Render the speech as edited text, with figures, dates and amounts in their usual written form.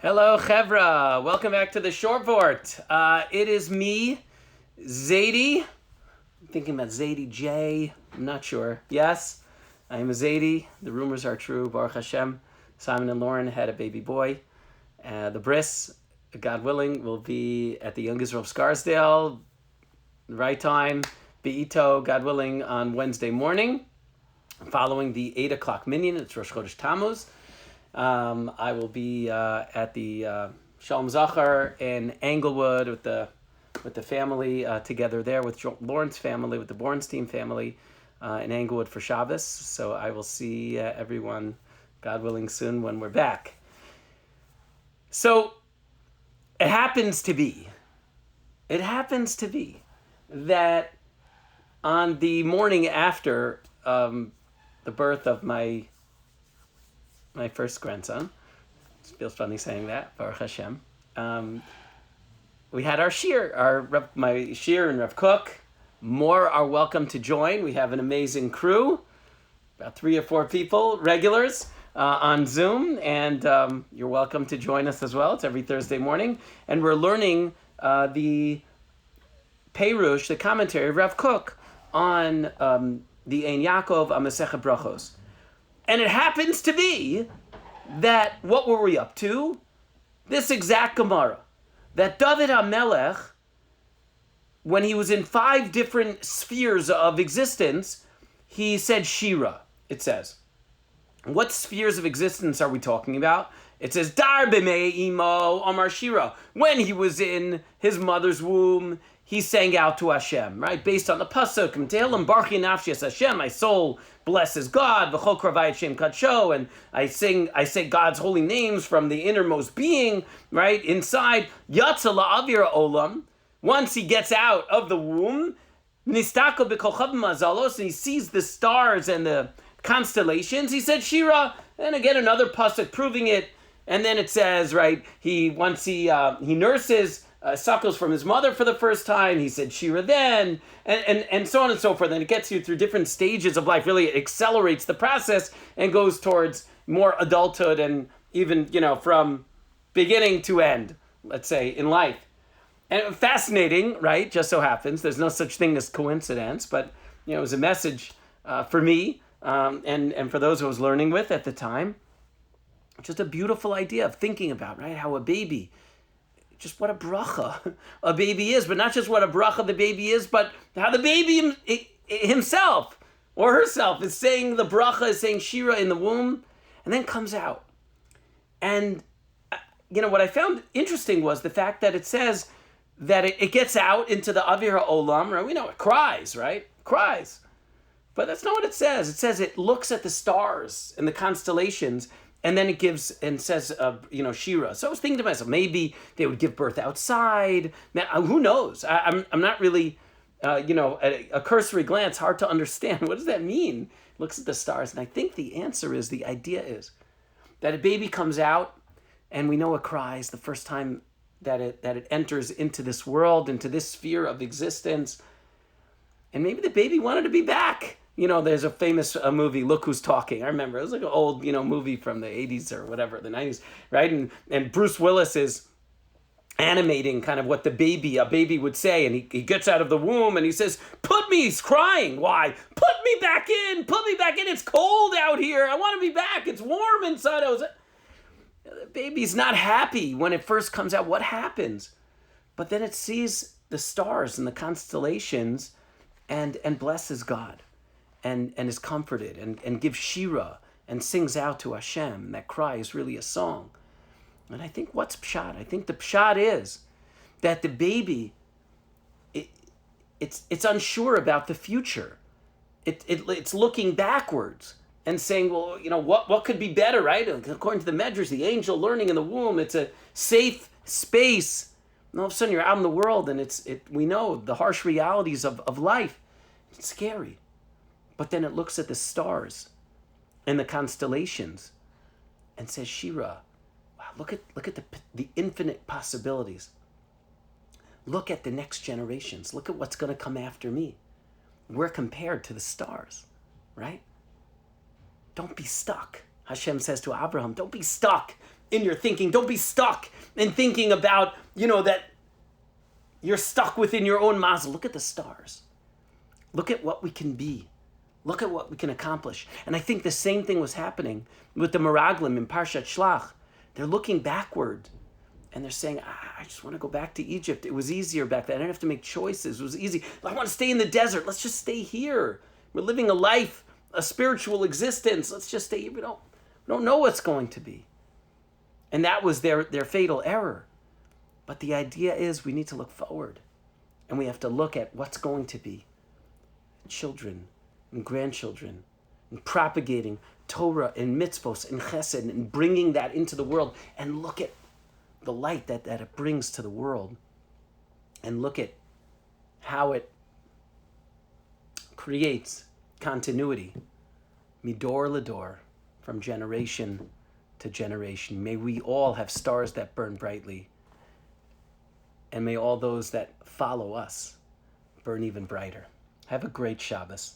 Hello, Chevra. Welcome back to the Shortport. It is me, Zadie. I'm thinking about Zadie J. I'm not sure. Yes, I am a Zadie. The rumors are true. Baruch Hashem. Simon and Lauren had a baby boy. The bris, God willing, will be at the Young Israel of Scarsdale. Right time. Be'ito, God willing, on Wednesday morning. Following the 8 o'clock minyan. It's Rosh Chodesh Tammuz. I will be at the Shalom Zachar in Englewood with the family together there with Lauren's family, with the Bornstein family in Englewood for Shabbos. So I will see everyone, God willing, soon when we're back. So it happens to be that on the morning after the birth of my first grandson. It feels funny saying that, Baruch Hashem. We had our shir, my shir and Rav Cook. More are welcome to join. We have an amazing crew, about 3 or 4 people, regulars, on Zoom, and you're welcome to join us as well. It's every Thursday morning, and we're learning the Perush, the commentary of Rav Cook on the Ein Yaakov Masechet Brachos. And it happens to be that, what were we up to? This exact Gemara. That David HaMelech, when he was in 5 different spheres of existence, he said Shira, it says. What spheres of existence are we talking about? It says, Dar b'mei imo Amar Shira. When he was in his mother's womb, he sang out to Hashem, right? Based on the pasuk, Tehillim Barchi Nafshi Es Hashem, my soul blesses God, V'chol Kravai Hashem Kadsho, and I say God's holy names from the innermost being, right? Inside, Yatza La'avir Olam, once he gets out of the womb, Nistako B'Kochav Mazalos, and he sees the stars and the constellations, he said Shira, and again another pasuk proving it, and then it says, right, he nurses suckles from his mother for the first time, he said Shira then, and so on and so forth. And it gets you through different stages of life. Really, it accelerates the process and goes towards more adulthood and even, from beginning to end, let's say, in life. And fascinating, right? Just so happens, there's no such thing as coincidence, but, it was a message for me and for those I was learning with at the time. Just a beautiful idea of thinking about, right? How a baby, just what a bracha a baby is, but not just what a bracha the baby is, but how the baby himself or herself is saying the bracha, is saying Shira in the womb, and then comes out. And, what I found interesting was the fact that it says that it gets out into the Avir HaOlam, right? We know it cries, right? Cries. But that's not what it says. It says it looks at the stars and the constellations, and then it gives and says, Shira. So I was thinking to myself, maybe they would give birth outside. Now, who knows? I'm not really, a cursory glance, hard to understand. What does that mean? Looks at the stars. And I think the answer is, the idea is that a baby comes out, and we know it cries the first time that it enters into this world, into this sphere of existence. And maybe the baby wanted to be back. There's a famous movie, Look Who's Talking. I remember it was like an old, movie from the 80s or whatever, the 90s, right? And Bruce Willis is animating kind of what a baby would say. And he gets out of the womb and he says, he's crying. Why? Put me back in. It's cold out here. I want to be back. It's warm inside. The baby's not happy when it first comes out. What happens? But then it sees the stars and the constellations and blesses God. And is comforted and gives Shira and sings out to Hashem. And that cry is really a song. And I think what's pshat? I think the pshat is that the baby, it's unsure about the future. It's looking backwards and saying, well, what could be better, right? According to the Medrash, the angel learning in the womb, it's a safe space. And all of a sudden you're out in the world and we know the harsh realities of life. It's scary. But then it looks at the stars and the constellations and says, Shira, wow, look at the infinite possibilities. Look at the next generations. Look at what's going to come after me. We're compared to the stars, right? Don't be stuck. Hashem says to Abraham, don't be stuck in your thinking. Don't be stuck in thinking about, that you're stuck within your own mazel. Look at the stars. Look at what we can be. Look at what we can accomplish. And I think the same thing was happening with the Meraglim in Parshat Shlach. They're looking backward and they're saying, I just want to go back to Egypt. It was easier back then. I didn't have to make choices. It was easy. I want to stay in the desert. Let's just stay here. We're living a life, a spiritual existence. Let's just stay here. We don't know what's going to be. And that was their fatal error. But the idea is we need to look forward. And we have to look at what's going to be. Children and grandchildren, and propagating Torah and mitzvos and chesed and bringing that into the world, and look at the light that it brings to the world, and look at how it creates continuity, midor ledor, from generation to generation. May we all have stars that burn brightly, and may all those that follow us burn even brighter. Have a great Shabbos.